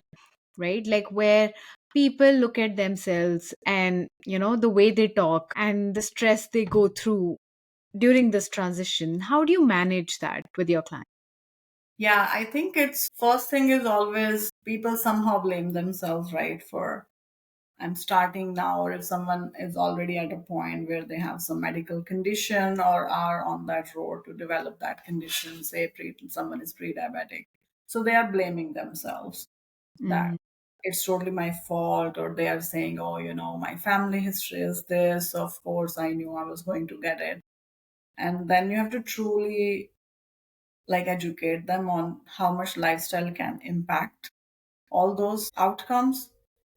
right? Like where people look at themselves and, the way they talk and the stress they go through during this transition. How do you manage that with your client? Yeah, I think it's first thing is always people somehow blame themselves, right? For I'm starting now, or if someone is already at a point where they have some medical condition or are on that road to develop that condition, say someone is pre-diabetic. So they are blaming themselves that Mm, it's totally my fault, or they are saying, oh, my family history is this. Of course, I knew I was going to get it. And then you have to truly like educate them on how much lifestyle can impact all those outcomes.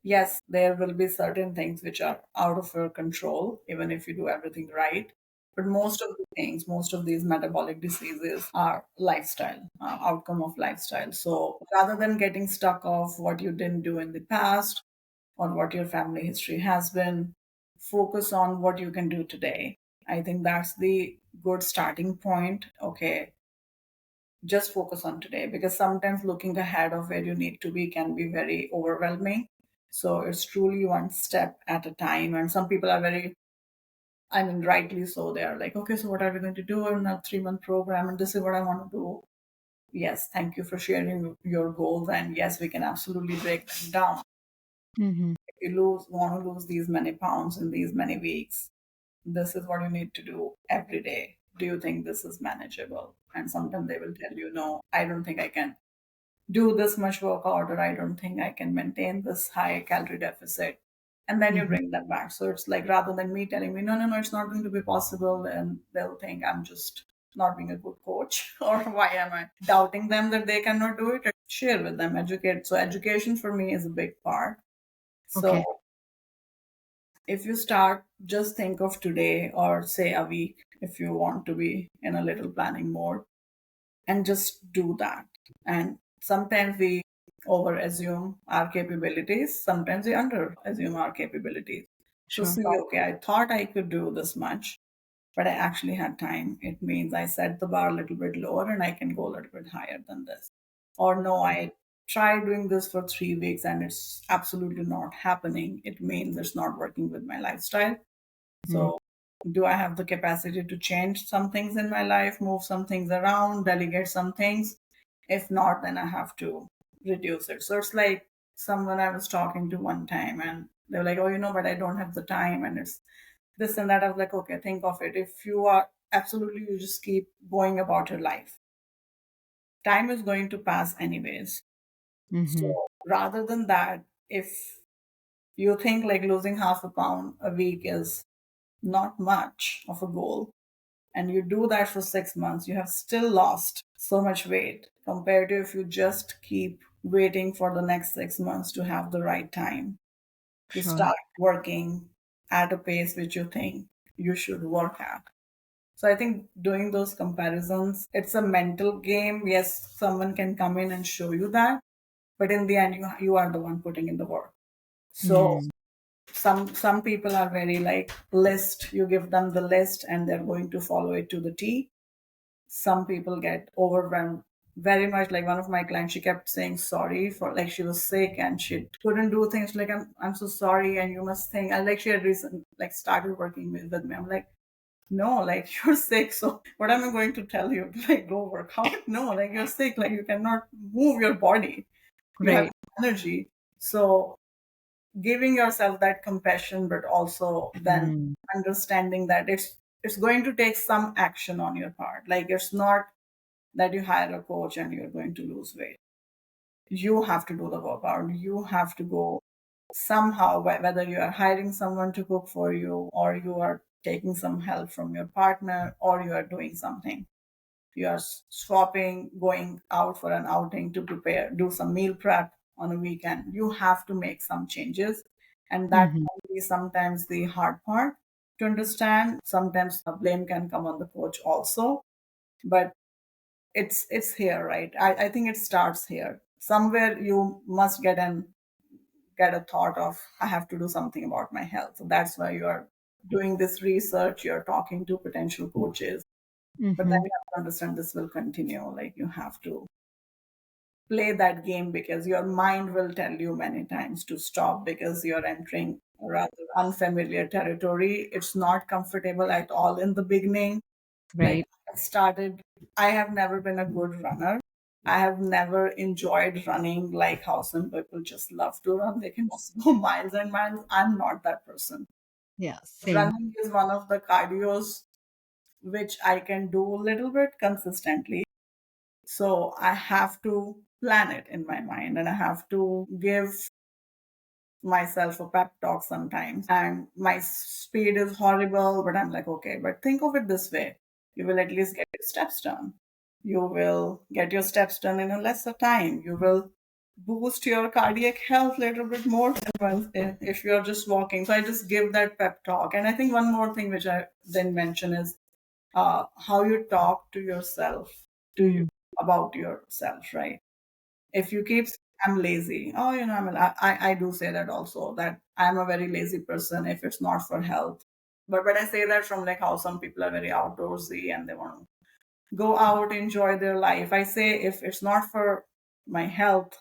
Yes, there will be certain things which are out of your control, even if you do everything right. But most of the things, most of these metabolic diseases are lifestyle, outcome of lifestyle. So rather than getting stuck off what you didn't do in the past or what your family history has been, focus on what you can do today. I think that's the good starting point. Okay, just focus on today, because sometimes looking ahead of where you need to be can be very overwhelming. So it's truly one step at a time. And some people are very, I mean, rightly so, they are like, okay, so what are we going to do in a 3-month program? And this is what I want to do. Yes, thank you for sharing your goals. And yes, we can absolutely break them down. mhm. If you want to lose these many pounds in these many weeks, this is what you need to do every day. Do you think this is manageable? And sometimes they will tell you, no, I don't think I can do this much workout, or I don't think I can maintain this high calorie deficit. And then you Mhm. bring them back. So it's like rather than me telling me, no, no, no, it's not going to be possible, and they'll think I'm just not being a good coach, or why am I doubting them that they cannot do it? Share with them, educate. So education for me is a big part. So Okay. If you start, just think of today or say a week if you want to be in a little planning mode, and just do that. And sometimes we over assume our capabilities, sometimes we under assume our capabilities. So Sure. see, okay, I thought I could do this much, but I actually had time. It means I set the bar a little bit lower and I can go a little bit higher than this. Or no, I tried doing this for 3 weeks and it's absolutely not happening. It means it's not working with my lifestyle. Mm. So, do I have the capacity to change some things in my life, move some things around, delegate some things? If not, then I have to reduce it. So, it's like someone I was talking to one time, and they were like, oh, but I don't have the time, and it's this and that. I was like, okay, think of it. If you are absolutely, you just keep going about your life, time is going to pass anyways. Mm-hmm. So, rather than that, if you think like losing half a pound a week is not much of a goal, and you do that for 6 months, you have still lost so much weight compared to if you just keep waiting for the next 6 months to have the right time to Sure. start working at a pace which you think you should work at. So I think doing those comparisons, it's a mental game. Yes, someone can come in and show you that, but in the end, you are the one putting in the work. So Mm. some people are very like list, you give them the list and they're going to follow it to the T. Some people get overwhelmed very much. Like one of my clients, she kept saying sorry for, like, she was sick and she couldn't do things, like I'm so sorry and you must think, and like she had recently like started working with me. I'm like, no, like you're sick, so what am I going to tell you? Like go work out? No, like you're sick, like you cannot move your body, you have Right. energy. So giving yourself that compassion, but also then Mm. understanding that it's going to take some action on your part. Like it's not that you hire a coach and you're going to lose weight. You have to do the workout. You have to go somehow, whether you are hiring someone to cook for you, or you are taking some help from your partner, or you are doing something. You are swapping, going out for an outing to prepare, do some meal prep on a weekend. You have to make some changes. And that Mm-hmm. can be sometimes the hard part to understand. Sometimes the blame can come on the coach also. But it's here, right? I think it starts here. Somewhere you must get a thought of, I have to do something about my health. So that's why you are doing this research, you're talking to potential coaches. But then Mm-hmm. you have to understand this will continue. Like you have to play that game because your mind will tell you many times to stop because you're entering rather unfamiliar territory. It's not comfortable at all in the beginning. Like Right. I started, I have never been a good runner. I have never enjoyed running like how some people just love to run. They can just go miles and miles. I'm not that person. Yeah. Same. Running is one of the cardios which I can do a little bit consistently. So I have to plan it in my mind and I have to give myself a pep talk sometimes. And my speed is horrible, but I'm like, okay, but think of it this way. You will at least get your steps done. You will get your steps done in a lesser time. You will boost your cardiac health a little bit more than if you're just walking. So I just give that pep talk. And I think one more thing which I didn't mention is how you talk to yourself, to you Mm. about yourself, right? If you keep saying, I'm lazy, oh, I do say that also, that I'm a very lazy person if it's not for health. But I say that from like how some people are very outdoorsy and they want to go out, enjoy their life. I say if it's not for my health,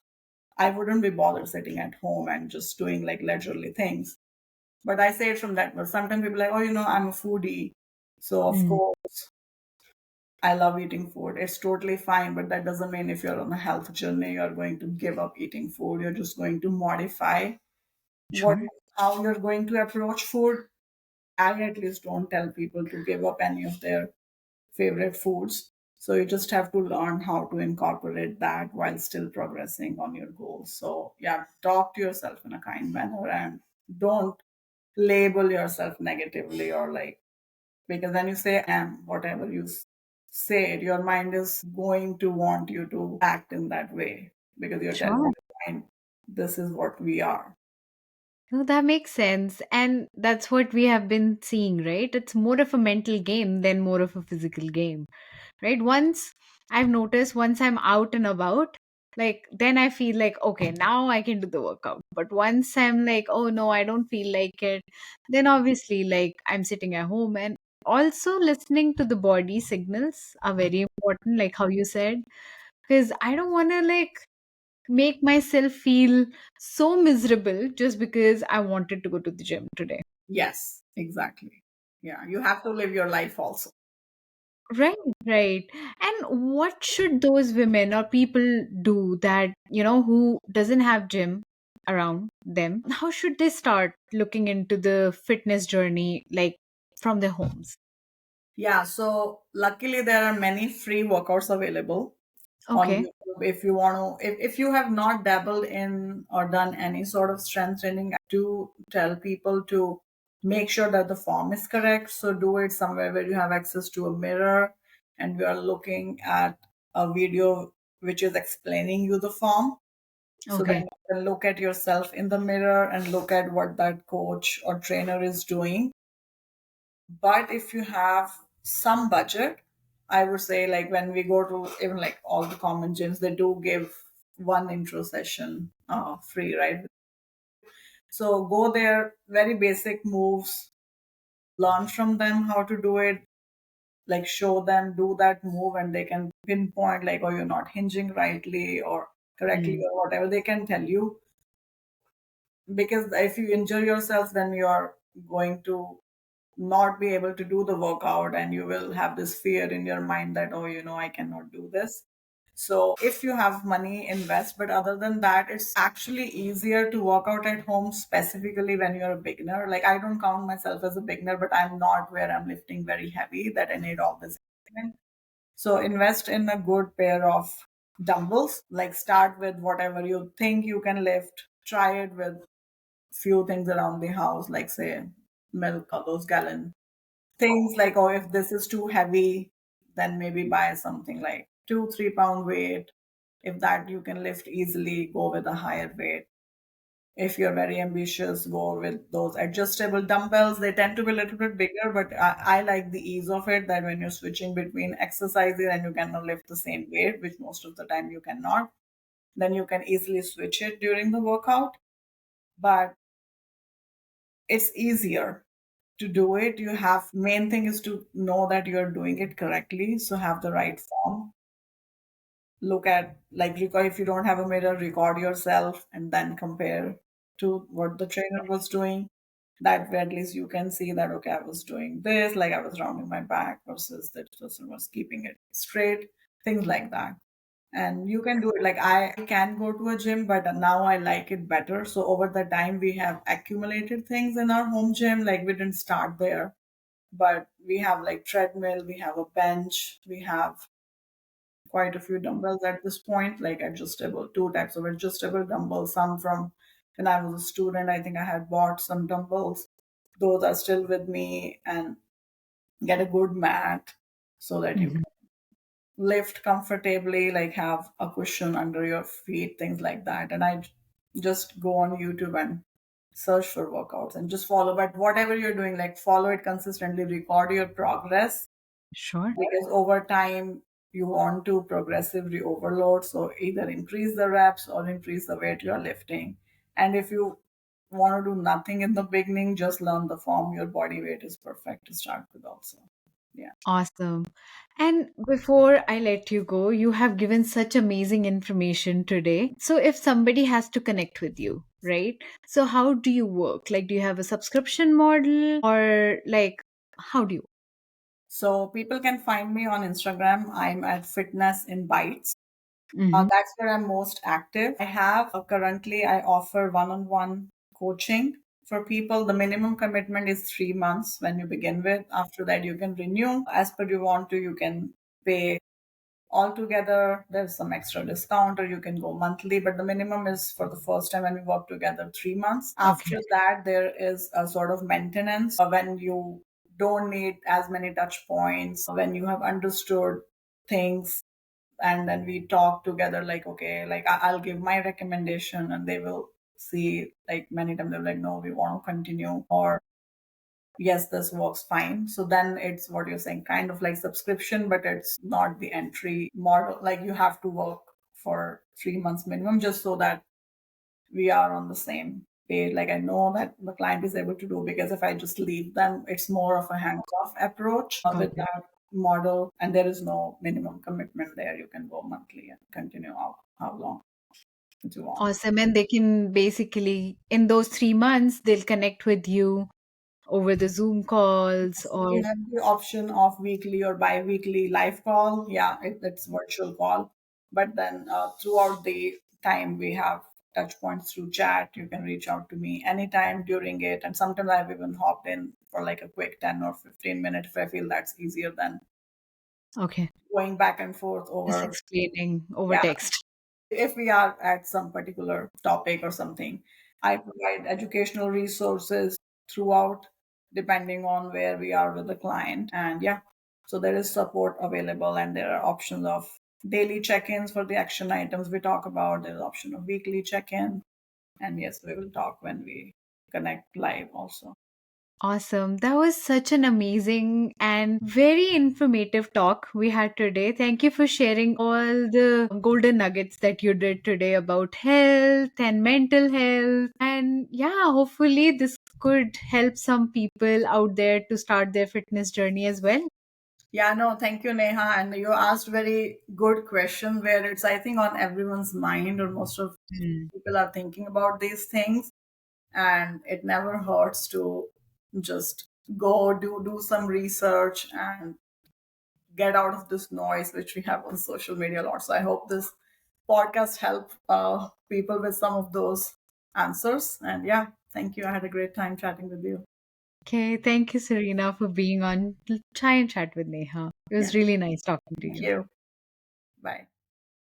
I wouldn't be bothered sitting at home and just doing like leisurely things. But I say it from that. But sometimes people are like, oh, I'm a foodie. So of Mm. course I love eating food. It's totally fine, but that doesn't mean if you're on a health journey, you're going to give up eating food. You're just going to modify what Sure. how you're going to approach food. I at least don't tell people to give up any of their favorite foods. So you just have to learn how to incorporate that while still progressing on your goals. So yeah, talk to yourself in a kind manner and don't label yourself negatively or like, because when you say am, whatever you say it, your mind is going to want you to act in that way because you're telling Sure. your mind, this is what we are. No, that makes sense. And that's what we have been seeing, right? It's more of a mental game than more of a physical game, right? Once I've noticed, once I'm out and about, like then I feel like, okay, now I can do the workout. But once I'm like, oh no, I don't feel like it, then obviously, like I'm sitting at home. And also listening to the body signals are very important, like how you said, because I don't want to like make myself feel so miserable just because I wanted to go to the gym today. Yes, exactly. Yeah, you have to live your life also. Right, right. And what should those women or people do that, who doesn't have gym around them? How should they start looking into the fitness journey like from their homes? Yeah, so luckily there are many free workouts available on Okay. YouTube if you want to. If you have not dabbled in or done any sort of strength training, I do tell people to make sure that the form is correct. So do it somewhere where you have access to a mirror and you are looking at a video which is explaining you the form. So then Okay. you can look at yourself in the mirror and look at what that coach or trainer is doing. But if you have some budget, I would say like when we go to even like all the common gyms, they do give one intro session free, right? So go there, very basic moves, learn from them how to do it, like show them do that move and they can pinpoint like, oh, you're not hinging rightly or correctly Mm. or whatever they can tell you. Because if you injure yourself, then you are going to not be able to do the workout and you will have this fear in your mind that, oh, I cannot do this. So if you have money, invest. But other than that, it's actually easier to work out at home, specifically when you're a beginner. Like I don't count myself as a beginner, but I'm not where I'm lifting very heavy that I need all this equipment. So invest in a good pair of dumbbells. Like start with whatever you think you can lift. Try it with few things around the house, like say milk or those gallon things. Like, oh, if this is too heavy, then maybe buy something like 2 3 pound weight. If that you can lift easily, go with a higher weight. If you're very ambitious, go with those adjustable dumbbells. They tend to be a little bit bigger, but I like the ease of it, that when you're switching between exercises and you cannot lift the same weight, which most of the time you cannot, then you can easily switch it during the workout. But it's easier to do it. You have, main thing is to know that you're doing it correctly, so have the right form. Look at, like, record. If you don't have a mirror, record yourself and then compare to what the trainer was doing. That way at least you can see that, okay, I was doing this, like I was rounding my back versus that person was keeping it straight, things like that. And you can do it. Like I can go to a gym, but now I like it better. So over the time we have accumulated things in our home gym. Like we didn't start there, but we have like treadmill, we have a bench, we have quite a few dumbbells at this point, like adjustable, two types of adjustable dumbbells. Some from when I was a student, I think I had bought some dumbbells. Those are still with me. And get a good mat so that you Mhm. can lift comfortably, like have a cushion under your feet, things like that. And I just go on YouTube and search for workouts and just follow. But whatever you're doing, like follow it consistently, record your progress, Sure. because over time you want to progressively overload. So either increase the reps or increase the weight you're lifting. And if you want to do nothing in the beginning, just learn the form. Your body weight is perfect to start with also. Yeah. Awesome. And before I let you go, you have given such amazing information today. So, if somebody has to connect with you, right? So, how do you work? Like, do you have a subscription model or like, how do you? So people can find me on Instagram. I'm at Fitness in Bites. Hmm. That's where I'm most active. I have currently I offer one-on-one coaching for people. The minimum commitment is 3 months when you begin with. After that, you can renew as per you want to. You can pay altogether. There's some extra discount, or you can go monthly. But the minimum is for the first time when we work together 3 months. Okay. After that, there is a sort of maintenance when you don't need as many touch points, when you have understood things, and then we talk together like, okay, like I'll give my recommendation and they will see like many times they're like, no, we want to continue, or yes, this works fine. So then it's what you're saying, kind of like subscription, but it's not the entry model. Like you have to work for 3 months minimum just so that we are on the same page. Like I know that the client is able to do, because if I just leave them, it's more of a hands-off approach Got with it. that model, and there is no minimum commitment there. You can go monthly and continue how long you want. Awesome. And they can basically, in those 3 months, they'll connect with you over the Zoom calls So we or, have the option of weekly or bi-weekly live call. Yeah, it's virtual call. But then throughout the time, we have touch points through chat. You can reach out to me anytime during it. And sometimes I've even hopped in for like a quick 10 or 15 minutes if I feel that's easier than okay, going back and forth just over. explaining over Yeah, text. if we are at some particular topic or something, I provide educational resources throughout, depending on where we are with the client. And yeah, so there is support available, and there are options of daily check-ins for the action items we talk about. There's option of weekly check-in, and yes, we will talk when we connect live also. Awesome. That was such an amazing and very informative talk we had today. Thank you for sharing all the golden nuggets that you did today about health and mental health. And yeah, hopefully, this could help some people out there to start their fitness journey as well. Yeah, no, thank you, Neha. And you asked very good question where it's, I think, on everyone's mind, or most of Mm. people are thinking about these things. And it never hurts to just go do some research and get out of this noise which we have on social media a lot. So I hope this podcast help people with some of those answers. And yeah, thank you. I had a great time chatting with you. Okay. Thank you, Serena, for being on Try and Chat with Neha. It Yeah, was really nice talking to thank you. you. Bye.